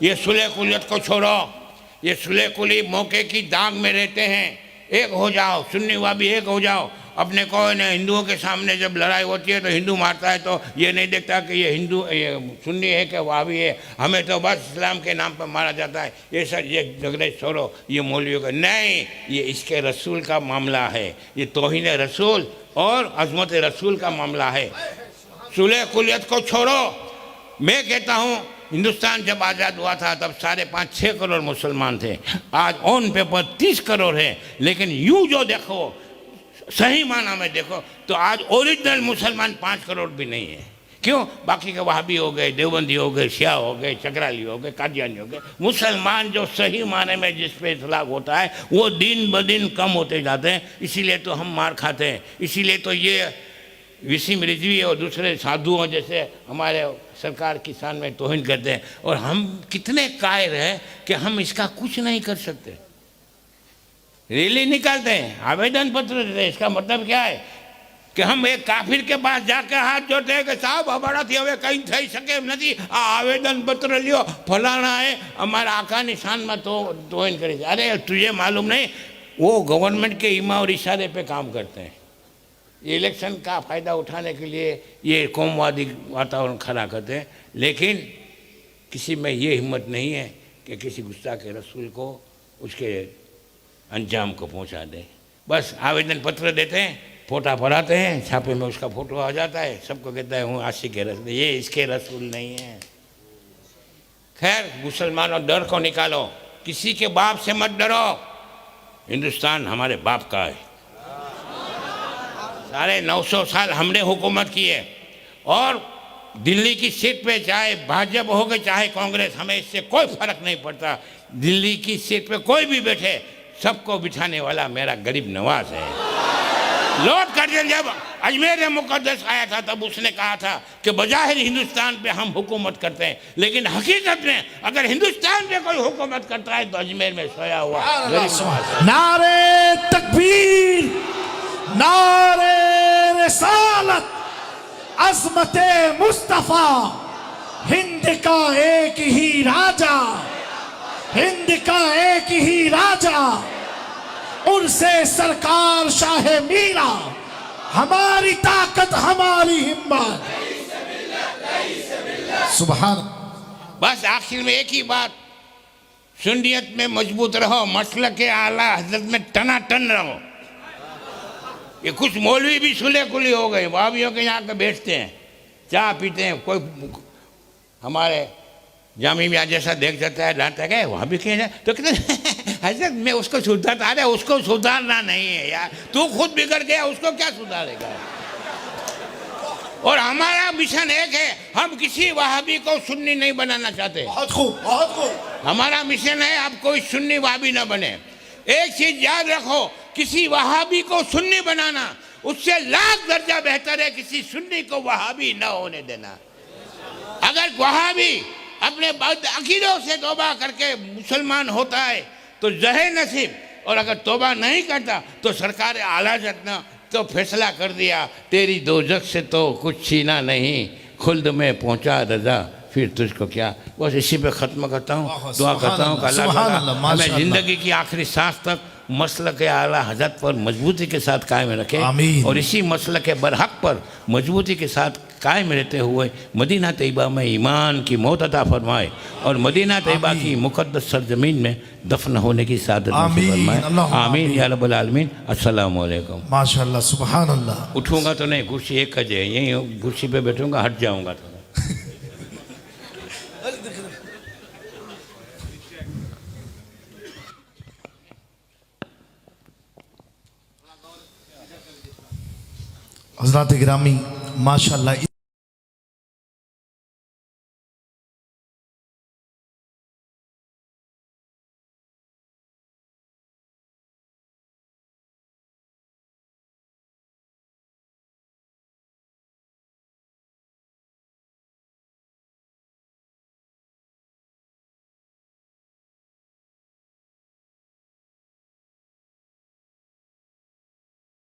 ये सुलह कुलियत को छोड़ो। ये सुलह कुली मौके की दाग में रहते हैं। एक हो जाओ, सुन्नी वाबी एक हो जाओ। अपने को न हिंदुओं के सामने जब लड़ाई होती है तो हिंदू मारता है तो ये नहीं देखता कि ये हिंदू ये सुन्नी है कि वाबी है। हमें तो बस इस्लाम के नाम पर मारा जाता है। ये सर ये झगड़े छोड़ो, ये मौलवियों का नहीं, ये इसके रसूल का मामला है। ये तौहीन रसूल और अज़मत रसूल का मामला है। सुलह कुलियत को छोड़ो। मैं कहता हूँ हिंदुस्तान जब आज़ाद हुआ था तब 5.5-6 करोड़ मुसलमान थे। आज ऑन पेपर 30 करोड़ है। लेकिन यूँ जो देखो, सही माना में देखो तो आज ओरिजिनल मुसलमान 5 करोड़ भी नहीं है। क्यों? बाकी के वहाबी हो गए, देवबंदी हो गए, शिया हो गए, चकराली हो गए, कादियानी हो गए। मुसलमान जो सही माने में जिस पे इतलाक होता है वो दिन ब दिन कम होते जाते हैं। इसीलिए तो हम मार खाते हैं। इसीलिए तो ये वसीम रिजवी और दूसरे साधुओं जैसे हमारे सरकार किसान में तौहीन करते हैं। और हम कितने कायर हैं कि हम इसका कुछ नहीं कर सकते। रैली निकालते हैं, आवेदन पत्र देते हैं। इसका मतलब क्या है कि हम एक काफिर के पास जाकर हाथ जोड़ते हैं कि साहब हमारा थी हमें कहीं થઈ શકે એમ નથી, આ आवेदन पत्र लियो, फलाना है हमारा आका निशान में तो तौहीन करे। अरे तुझे मालूम नहीं, वो गवर्नमेंट के इमा और इशारे पे काम करते हैं। इलेक्शन का फ़ायदा उठाने के लिए ये कौमवादी वातावरण खड़ा करते हैं। लेकिन किसी में ये हिम्मत नहीं है कि किसी गुस्सा के रसूल को उसके अंजाम को पहुंचा दें। बस आवेदन पत्र देते हैं, फोटा पढ़ाते हैं, छापे में उसका फ़ोटो आ जाता है, सबको कहता है हूँ आशिक के रसूल। ये इसके रसूल नहीं है। खैर मुसलमानों डर को निकालो, किसी के बाप से मत डरो। हिंदुस्तान हमारे बाप का है। 950 साल हमने हुकूमत की है और दिल्ली की सीट पे चाहे भाजपा हो गए चाहे कांग्रेस, हमें इससे कोई फर्क नहीं पड़ता। दिल्ली की सीट पे कोई भी बैठे, सबको बिठाने वाला मेरा गरीब नवाज है। लॉर्ड कर्जन जब अजमेर मुकद्दस आया था तब उसने कहा था कि बजाहिर हिंदुस्तान पे हम हुकूमत करते हैं, लेकिन हकीकत में अगर हिंदुस्तान पे कोई हुकूमत करता है तो अजमेर में सोया हुआ गरीब नवाज है। नारे तकबीर, नारे रिसालत, अज़मते मुस्तफ़ा, हिंद का एक ही राजा, हिंद का एक ही राजा, उनसे सरकार शाह मीरा, हमारी ताकत हमारी हिम्मत। सुभान। बस आखिर में एक ही बात, सुन्नियत में मजबूत रहो, मसलक के आला हजरत में टनाटन रहो। ये कुछ मौलवी भी सुलह कुली हो गए, वाबियों के यहाँ के बैठते हैं, चाय पीते हैं। कोई हमारे जामी मियाँ जैसा देख जाता है, डांटता है वहाँ भी कहीं तो कहते हजरत मैं उसको सुधारता। अरे उसको सुधारना नहीं है यार, तू खुद बिगड़ गया, उसको क्या सुधारेगा। और हमारा मिशन एक है, हम किसी वहाबी को सुन्नी नहीं बनाना चाहते। बहुत खूब, बहुत खूब। हमारा मिशन है अब कोई सुन्नी वहाबी ना बने। एक चीज याद रखो, किसी वहाबी को सुन्नी बनाना उससे लाख दर्जा बेहतर है किसी सुन्नी को वहाबी ना होने देना। अगर वहाबी अपने अकीदों से तौबा करके मुसलमान होता है तो जहे नसीब, और अगर तौबा नहीं करता तो सरकार आलाजत ने तो फैसला कर दिया तेरी दोजख से तो कुछ छीना नहीं, खुल्द में पहुंचा रजा फिर तुझको क्या। बस इसी पे ख़त्म करता हूँ। दुआ करता हूँ कि अल्लाह हमें ज़िंदगी की आखिरी सांस तक मसलक के आला हज़रत पर मजबूती के साथ कायम रखे और इसी मसलक के बरहक पर मजबूती के साथ कायम रहते हुए मदीना तैयबा में ईमान की मौत अता फरमाए और मदीना तैयबा की मुक़द्दस सरजमीन में दफन होने की सादत नसीब फरमाए। आमीन या रब्बल आलमीन। अस्सलामु अलैकुम। माशाअल्लाह, सुभान अल्लाह। उठूँगा तो नहीं, कुर्सी एक है, यहीं कुर्सी पे बैठूँगा, हट जाऊँगा थोड़ा। हज़रात गिरामी माशाअल्लाह।